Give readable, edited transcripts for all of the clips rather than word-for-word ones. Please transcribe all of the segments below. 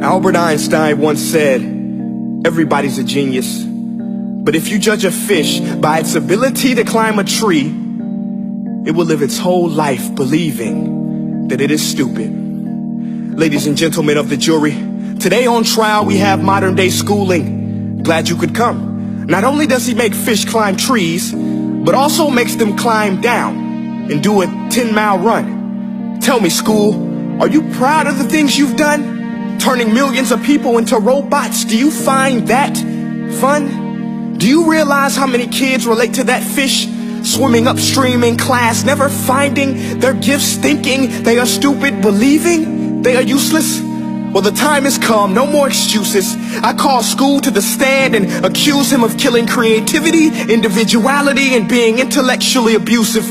Albert Einstein once said, everybody's a genius. But if you judge a fish by its ability to climb a tree, it will live its whole life believing that it is stupid. Ladies and gentlemen of the jury, today on trial we have modern day schooling. Glad you could come. Not only does he make fish climb trees, but also makes them climb down and do a 10-mile run. Tell me, school, are you proud of the things you've done? Turning millions of people into robots, do you find that fun? Do you realize how many kids relate to that fish swimming upstream in class, never finding their gifts, thinking they are stupid, believing they are useless? Well, the time has come, no more excuses. I call school to the stand and accuse him of killing creativity, individuality, and being intellectually abusive.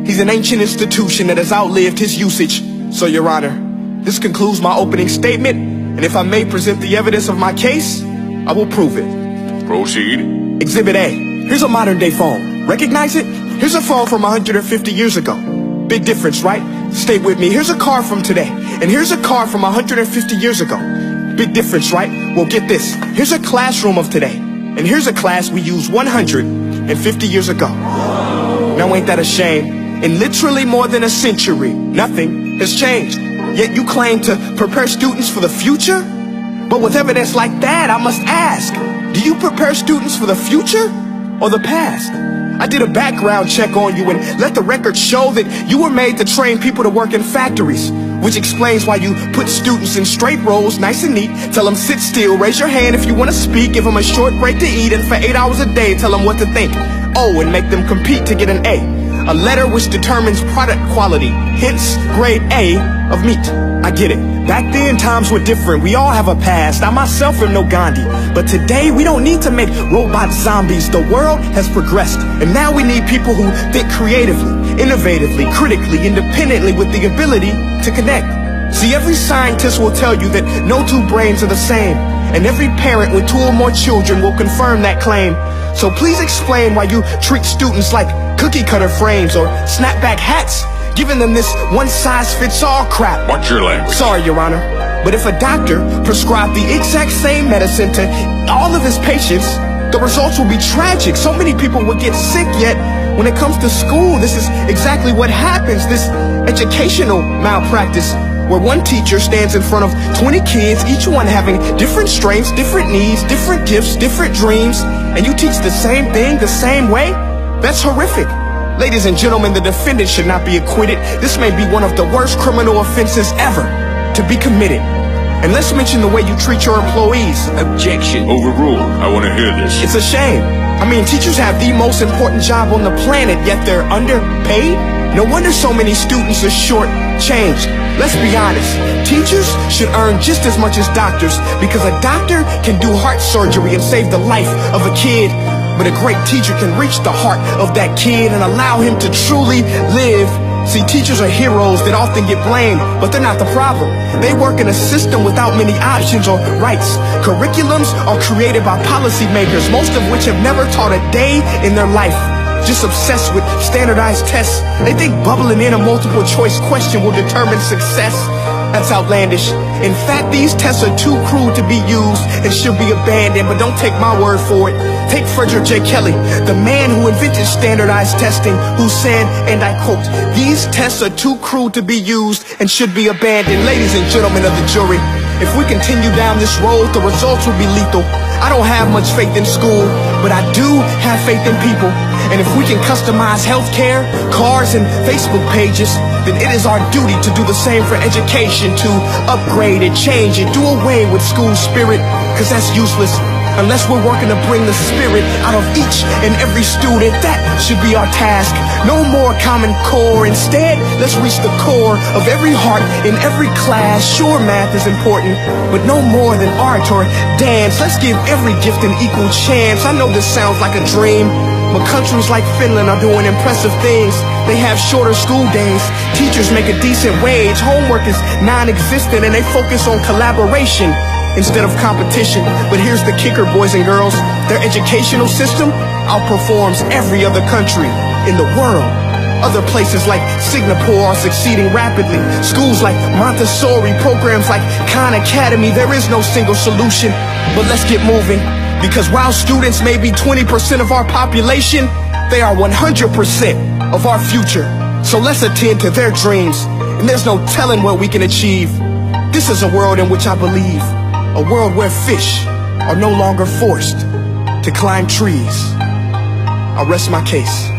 He's an ancient institution that has outlived his usage. So, Your Honor, this concludes my opening statement, and if I may present the evidence of my case, I will prove it. Proceed. Exhibit A. Here's a modern day phone. Recognize it? Here's a phone from 150 years ago. Big difference, right? Stay with me. Here's a car from today, and here's a car from 150 years ago. Big difference, right? Well, get this. Here's a classroom of today, and here's a class we used 150 years ago. Now ain't that a shame? In literally more than a century, nothing has changed. Yet you claim to prepare students for the future? But with evidence like that, I must ask, do you prepare students for the future or the past? I did a background check on you and let the record show that you were made to train people to work in factories, which explains why you put students in straight rows, nice and neat, tell them sit still, raise your hand if you want to speak, give them a short break to eat, and for 8 hours a day tell them what to think. Oh, and make them compete to get an A letter which determines product quality, hence grade A of meat. I get it. Back then, times were different. We all have a past. I myself am no Gandhi. But today, we don't need to make robot zombies. The world has progressed. And now we need people who think creatively, innovatively, critically, independently, with the ability to connect. See, every scientist will tell you that no two brains are the same. And every parent with 2 or more children will confirm that claim. So please explain why you treat students like cookie cutter frames or snapback hats, giving them this one-size-fits-all crap. Watch your language. Sorry, Your Honor, but if a doctor prescribed the exact same medicine to all of his patients, the results will be tragic. So many people would get sick, yet when it comes to school, this is exactly what happens. This educational malpractice, where one teacher stands in front of 20 kids, each one having different strengths, different needs, different gifts, different dreams, and you teach the same thing the same way? That's horrific. Ladies and gentlemen, the defendant should not be acquitted. This may be one of the worst criminal offenses ever to be committed. And let's mention the way you treat your employees. Objection. Overruled. I want to hear this. It's a shame. I mean, teachers have the most important job on the planet, yet they're underpaid? No wonder so many students are short-changed. Let's be honest, teachers should earn just as much as doctors, because a doctor can do heart surgery and save the life of a kid, but a great teacher can reach the heart of that kid and allow him to truly live. See, teachers are heroes that often get blamed, but they're not the problem. They work in a system without many options or rights. Curriculums are created by policymakers, most of which have never taught a day in their life. Just obsessed with standardized tests. They think bubbling in a multiple choice question will determine success. That's outlandish. In fact, these tests are too crude to be used and should be abandoned, but don't take my word for it. Take Frederick J. Kelly, the man who invented standardized testing, who said, and I quote, "These tests are too crude to be used and should be abandoned." Ladies and gentlemen of the jury, if we continue down this road, the results will be lethal. I don't have much faith in school, but I do have faith in people. And if we can customize healthcare, cars, and Facebook pages, then it is our duty to do the same for education, to upgrade and change and do away with school spirit, because that's useless unless we're working to bring the spirit out of each and every student. That should be our task. No more Common Core. Instead, let's reach the core of every heart in every class. Sure, math is important, but no more than art or dance. Let's give every gift an equal chance. I know this sounds like a dream, but countries like Finland are doing impressive things. They have shorter school days, teachers make a decent wage, homework is non-existent, and they focus on collaboration instead of competition. But here's the kicker, boys and girls. Their educational system outperforms every other country in the world. Other places like Singapore are succeeding rapidly. Schools like Montessori, programs like Khan Academy. There is no single solution, but let's get moving. Because while students may be 20% of our population, they are 100% of our future. So let's attend to their dreams, and there's no telling what we can achieve. This is a world in which I believe, a world where fish are no longer forced to climb trees. I'll rest my case.